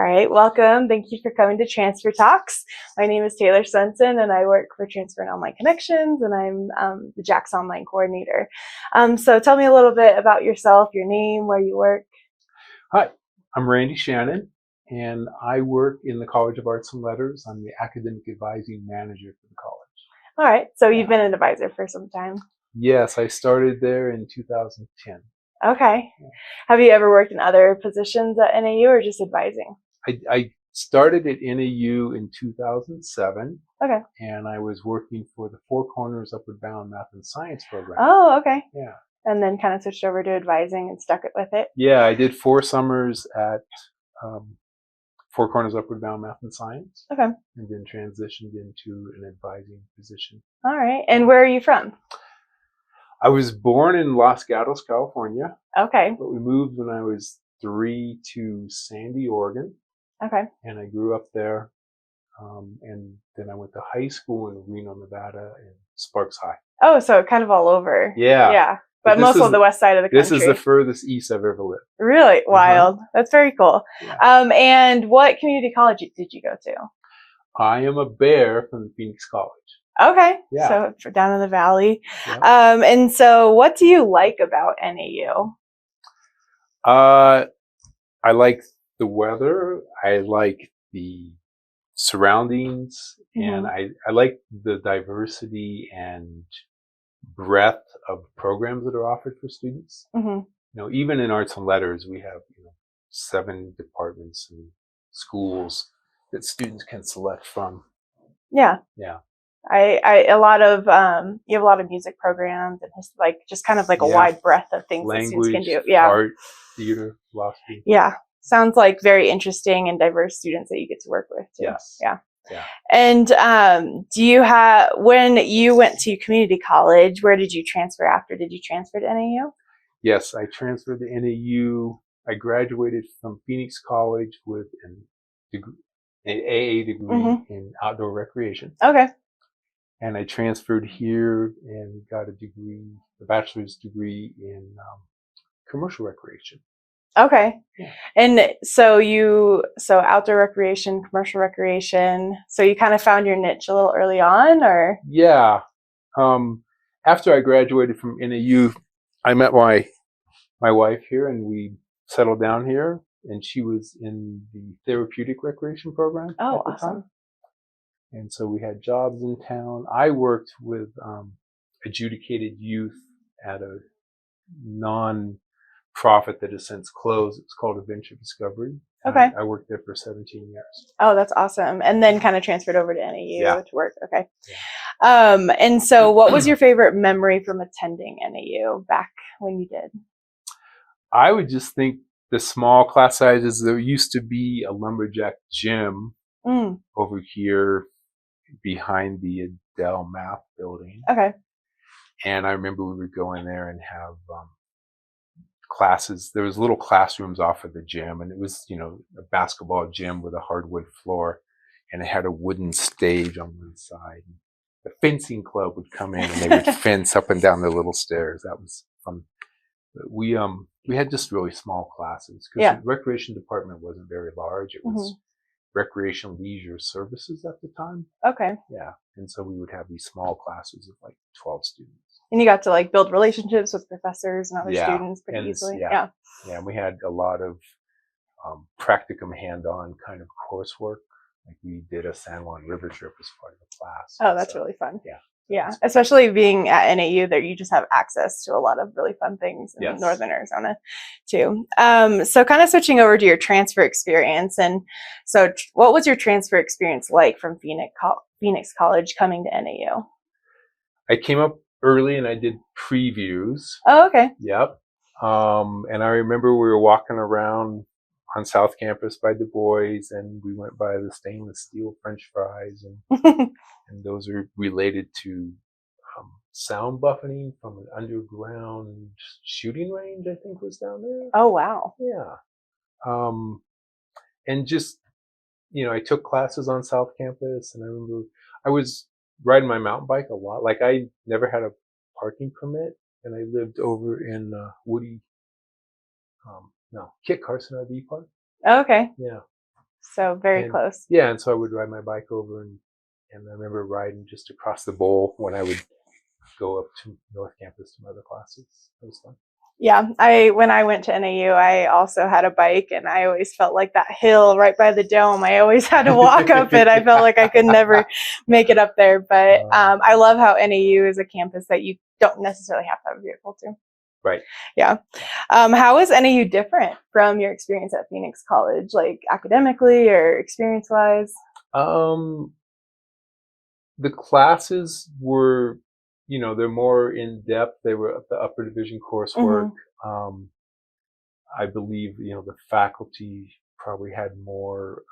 right, welcome. Thank you for coming to Transfer Talks. My name is Taylor Swenson, and I work for Transfer and Online Connections, and I'm the JAX Online Coordinator. So tell me a little bit about yourself, your name, where you work. Hi, I'm Randy Shannon, and I work in the College of Arts and Letters. I'm the Academic Advising Manager for the college. All right, so you've been an advisor for some time. Yes, I started there in 2010. Okay. Have you ever worked in other positions at NAU or just advising? I started at NAU in 2007. Okay. And I was working for the Four Corners Upward Bound Math and Science program. Oh, okay. Yeah. And then kind of switched over to advising and stuck it with it? Yeah, I did 4 summers at Four Corners Upward Bound Math and Science. Okay. And then transitioned into an advising position. All right. And where are you from? I was born in Los Gatos, California. Okay. But we moved when I was 3 to Sandy, Oregon. Okay. And I grew up there. And then I went to high school in Reno, Nevada, and Sparks High. Oh, so kind of all over. Yeah. Yeah. But mostly on the west side of the country. This is the furthest east I've ever lived. Really? Wild. That's very cool. Yeah. And what community college did you go to? I am a Bear from Phoenix College. Okay. Yeah. So down in the valley. Yeah. And so what do you like about NAU? I like the weather. I like the surroundings. Mm-hmm. And I like the diversity and breadth of programs that are offered for students. Mm-hmm. Even in arts and letters, we have 7 departments and schools that students can select from. Yeah. Yeah. You have a lot of music programs and just kind of like a wide breadth of things that students can do. Yeah. Art, theater, philosophy. Yeah. Sounds like very interesting and diverse students that you get to work with too. Yes. Yeah. Yeah. And when you went to community college, where did you transfer after? Did you transfer to NAU? Yes, I transferred to NAU. I graduated from Phoenix College with an AA degree in outdoor recreation. Okay. And I transferred here and got a bachelor's degree in commercial recreation. Okay. Yeah. And so outdoor recreation, commercial recreation, so you kind of found your niche a little early on, or? Yeah. After I graduated from NAU, I met my wife here and we settled down here, and she was in the therapeutic recreation program at the time. And so we had jobs in town. I worked with adjudicated youth at a non-profit that has since closed. It's called Adventure Discovery. Okay. I worked there for 17 years. Oh, that's awesome. And then kind of transferred over to NAU to work. Okay. Yeah. And so what was your favorite memory from attending NAU back when you did? I would just think the small class sizes. There used to be a lumberjack gym over here behind the Adele Math building. Okay. And I remember we would go in there and have classes. There was little classrooms off of the gym, and it was, a basketball gym with a hardwood floor, and it had a wooden stage on one side. The fencing club would come in and they would fence up and down the little stairs. That was fun. But we had just really small classes because the recreation department wasn't very large. It was recreation leisure services at the time. Okay. Yeah. And so we would have these small classes of like 12 students. And you got to build relationships with professors and other students pretty easily. Yeah. And we had a lot of practicum hand-on kind of coursework. Like we did a San Juan River trip as part of the class. Oh, that's really fun. Yeah. Yeah, especially being at NAU, there you just have access to a lot of really fun things in northern Arizona, too. So kind of switching over to your transfer experience, and so what was your transfer experience like from Phoenix College coming to NAU? I came up early and I did previews. Oh, okay. Yep. And I remember we were walking around on South Campus by Du Bois, and we went by the stainless steel French fries, and and those are related to sound buffeting from an underground shooting range, I think was down there. Oh, wow. Yeah. And just, I took classes on South Campus, and I remember I was riding my mountain bike a lot. Like I never had a parking permit, and I lived over in Kit Carson RV Park. Oh, okay. Yeah. So very close. Yeah, and so I would ride my bike over, and I remember riding just across the bowl when I would go up to North Campus to my other classes. It was fun. Yeah, when I went to NAU, I also had a bike, and I always felt like that hill right by the dome. I always had to walk up it. I felt like I could never make it up there. But I love how NAU is a campus that you don't necessarily have to have a vehicle to. Right. Yeah. How is NAU different from your experience at Phoenix College, like academically or experience-wise? The classes were, they're more in depth. They were the upper division coursework. Mm-hmm. I believe, the faculty probably had more,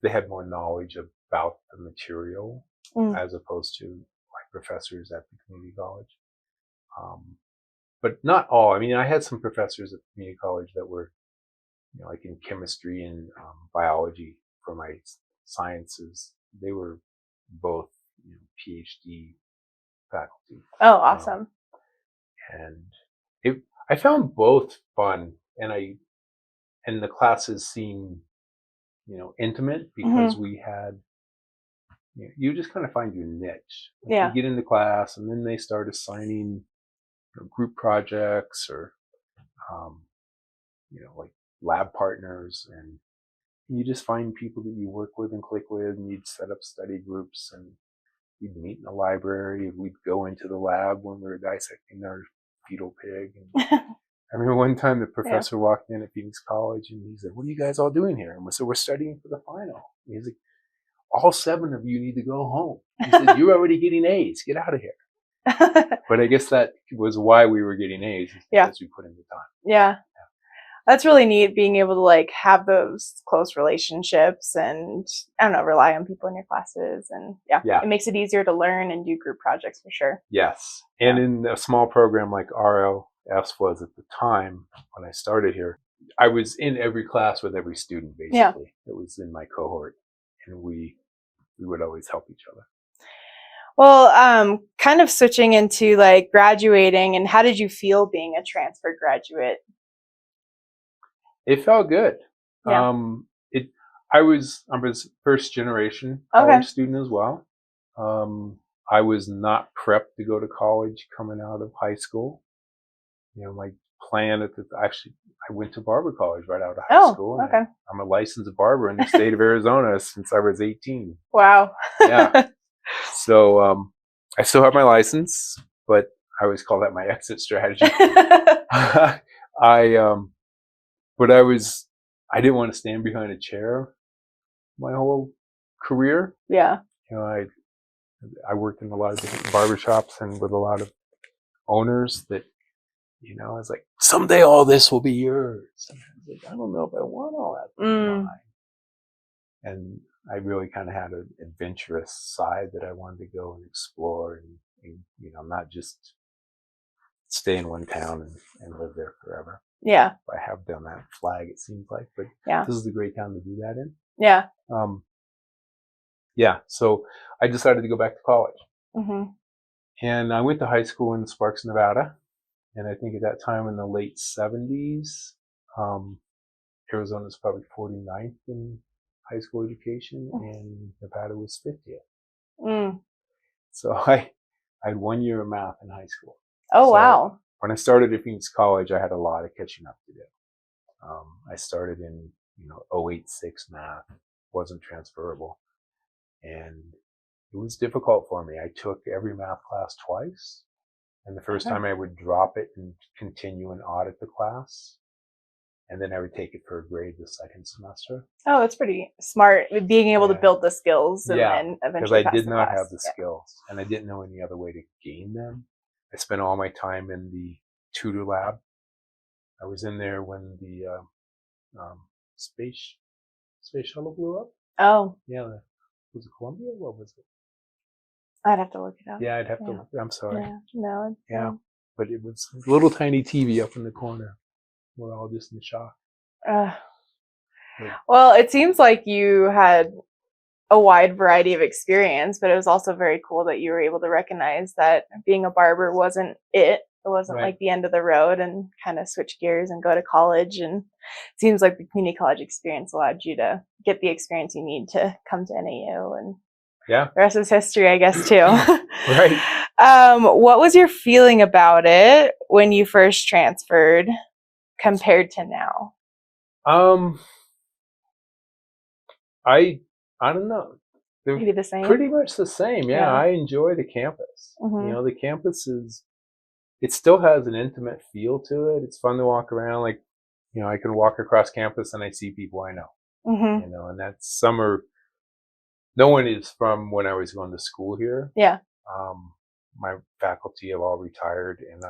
they had more knowledge about the material as opposed to like professors at the community college. But not all. I mean, I had some professors at the community college that were, like in chemistry and biology for my sciences. They were both PhD faculty. Oh, awesome. And I found both fun, and the classes seemed, intimate because we had, you just kind of find your niche. Like you get into class, and then they start assigning group projects or, like lab partners, and you just find people that you work with and click with, and you'd set up study groups, and we'd meet in the library. We'd go into the lab when we were dissecting our fetal pig. And I remember one time the professor walked in at Phoenix College, and he said, "What are you guys all doing here?" And we said, "We're studying for the final." And he's like, "All 7 of you need to go home." He said, "You're already getting A's. Get out of here." But I guess that was why we were getting A's, because we put in the time. Yeah. That's really neat, being able to like have those close relationships and, I don't know, rely on people in your classes. And it makes it easier to learn and do group projects for sure. Yes. And in a small program like RLS was at the time when I started here, I was in every class with every student, basically. Yeah. It was in my cohort, and we would always help each other. Well, kind of switching into like graduating, and how did you feel being a transfer graduate? It felt good. Yeah. I was first generation college student as well. I was not prepped to go to college coming out of high school. My plan I went to barber college right out of high school. And I'm a licensed barber in the state of Arizona since I was 18. Wow. Yeah. So I still have my license, but I always call that my exit strategy. But I didn't want to stand behind a chair my whole career. Yeah. I worked in a lot of different barbershops and with a lot of owners that, I was like, someday all this will be yours. And I was like, I don't know if I want all that. Mine. And I really kind of had an adventurous side that I wanted to go and explore and not just stay in one town and live there forever. Yeah. I have done that flag, it seems like, but this is a great town to do that in. Yeah. So I decided to go back to college. Mm-hmm. And I went to high school in Sparks, Nevada. And I think at that time in the late 70s, Arizona was probably 49th in high school education, and Nevada was 50th. So I had 1 year of math in high school. Oh, wow. When I started at Phoenix College, I had a lot of catching up to do. I started in, 086 math, wasn't transferable. And it was difficult for me. I took every math class twice. And the first time I would drop it and continue and audit the class. And then I would take it for a grade the second semester. Oh, that's pretty smart. Being able to build the skills and then eventually because I did not have the skills, and I didn't know any other way to gain them. I spent all my time in the tutor lab. I was in there when the space shuttle blew up. Oh. Yeah. Was it Columbia? What was it? I'd have to look it up. Yeah, I'd have to look. I'm sorry. Yeah. No. Yeah. But it was a little tiny TV up in the corner. We're all just in shock. Well, it seems like you had a wide variety of experience, but it was also very cool that you were able to recognize that being a barber wasn't it, It wasn't like the end of the road, and kind of switch gears and go to college. And it seems like the community college experience allowed you to get the experience you need to come to NAU, and the rest is history, I guess, too. Right. What was your feeling about it when you first transferred compared to now? I don't know. They're maybe the same. Pretty much the same. Yeah, I enjoy the campus. The campus it still has an intimate feel to it. It's fun to walk around. Like, I can walk across campus and I see people I know. And that's summer. No one is from when I was going to school here. Yeah. My faculty have all retired, and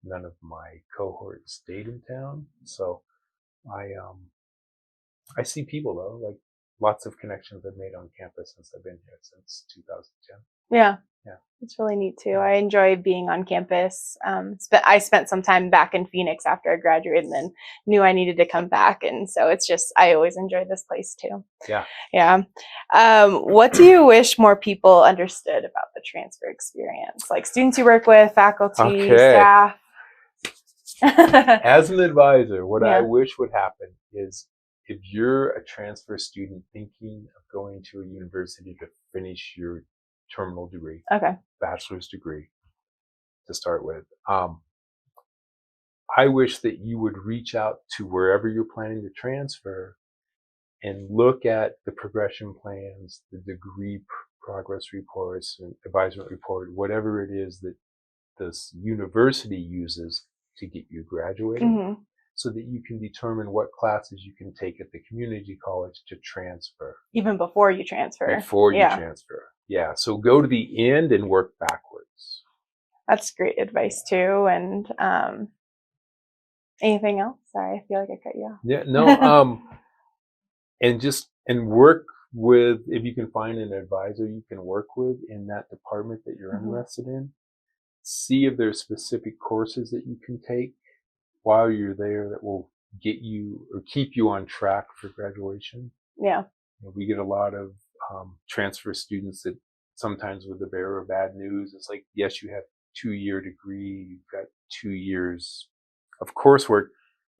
none of my cohorts stayed in town. So I see people though, like lots of connections I've made on campus since I've been here since 2010. Yeah. It's really neat too. I enjoy being on campus. I spent some time back in Phoenix after I graduated, and then knew I needed to come back. And so it's just, I always enjoy this place too. Yeah. What do you wish more people understood about the transfer experience? Like students you work with, faculty, staff? As an advisor, what I wish would happen is, if you're a transfer student thinking of going to a university to finish your terminal degree, bachelor's degree to start with, I wish that you would reach out to wherever you're planning to transfer and look at the progression plans, the degree progress reports, and advisement report, whatever it is that this university uses to get you graduated, so that you can determine what classes you can take at the community college to transfer. Even before you transfer. Before you transfer. Yeah. So go to the end and work backwards. That's great advice too. And anything else? Sorry, I feel like I cut you off. Yeah, no. and work with, if you can find an advisor you can work with in that department that you're interested in. See if there's specific courses that you can take while you're there that will get you or keep you on track for graduation. Yeah. We get a lot of transfer students that sometimes, with the bearer of bad news, it's like, yes, you have 2-year degree, you've got 2 years of coursework,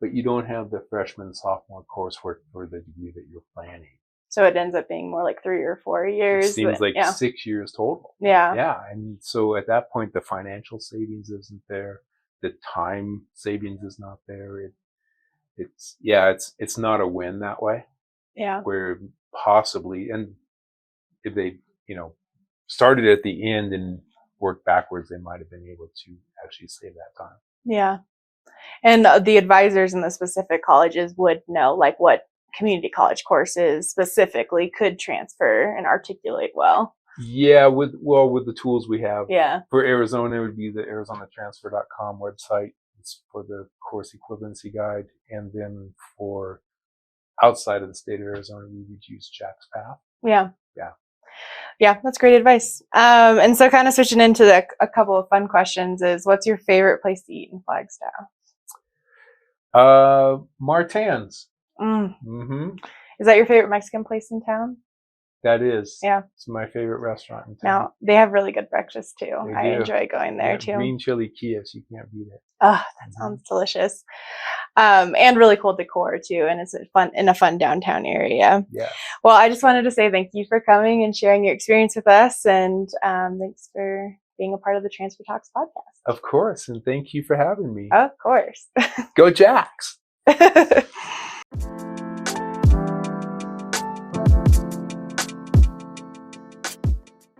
but you don't have the freshman, sophomore coursework for the degree that you're planning. So it ends up being more like 3 or 4 years. It seems like 6 years total. Yeah. And so at that point, the financial savings isn't there. The time savings is not there. It's not a win that way. Yeah. Where possibly, and if they, started at the end and worked backwards, they might have been able to actually save that time. Yeah. And the advisors in the specific colleges would know like what community college courses specifically could transfer and articulate well. Yeah, with the tools we have. Yeah. For Arizona, it would be the ArizonaTransfer.com website. It's for the course equivalency guide. And then for outside of the state of Arizona, we would use Jack's Path. Yeah. Yeah, that's great advice. And so kind of switching into a couple of fun questions is, what's your favorite place to eat in Flagstaff? Martin's. Is that your favorite Mexican place in town? That is. Yeah. It's my favorite restaurant in town. Now, they have really good breakfast too. I enjoy going there too. Green chili Kias, you can't beat it. Oh, that sounds delicious. And really cool decor too. And it's in a fun downtown area. Yeah. Well, I just wanted to say thank you for coming and sharing your experience with us. And thanks for being a part of the Transfer Talks podcast. Of course. And thank you for having me. Of course. Go Jacks.